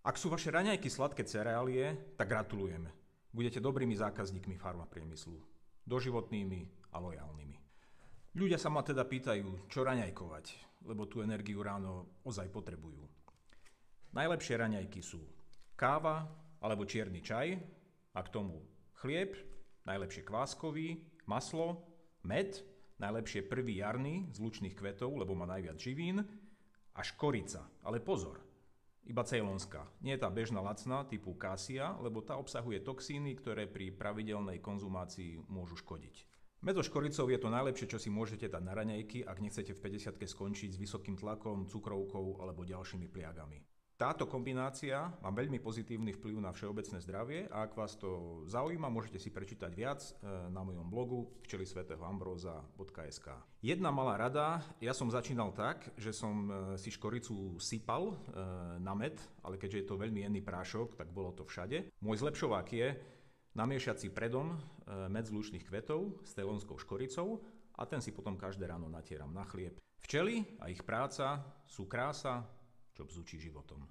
Ak sú vaše raňajky sladké cereálie, tak gratulujeme. Budete dobrými zákazníkmi farmapriemyslu. Doživotnými a lojálnymi. Ľudia sa ma teda pýtajú, čo raňajkovať, lebo tú energiu ráno ozaj potrebujú. Najlepšie raňajky sú káva alebo čierny čaj a k tomu chlieb, najlepšie kváskový, maslo, med, najlepšie prvý jarný z lučných kvetov, lebo má najviac živín, a škorica. Ale pozor, iba cejlonská. Nie je tá bežná lacná typu kasia, lebo tá obsahuje toxíny, ktoré pri pravidelnej konzumácii môžu škodiť. Med so škoricou je to najlepšie, čo si môžete dať na raňajky, ak nechcete v 50-ke skončiť s vysokým tlakom, cukrovkou alebo ďalšími pliagami. Táto kombinácia má veľmi pozitívny vplyv na všeobecné zdravie a ak vás to zaujíma, môžete si prečítať viac na mojom blogu včelysvätého.ambróza.sk. Jedna malá rada, ja som začínal tak, že som si škoricu sypal na med, ale keďže je to veľmi jemný prášok, tak bolo to všade. Môj zlepšovák je namiešať si predom med z lučných kvetov s cejlonskou škoricou a ten si potom každé ráno natieram na chlieb. Včely a ich práca sú krása, čo bzučí životom.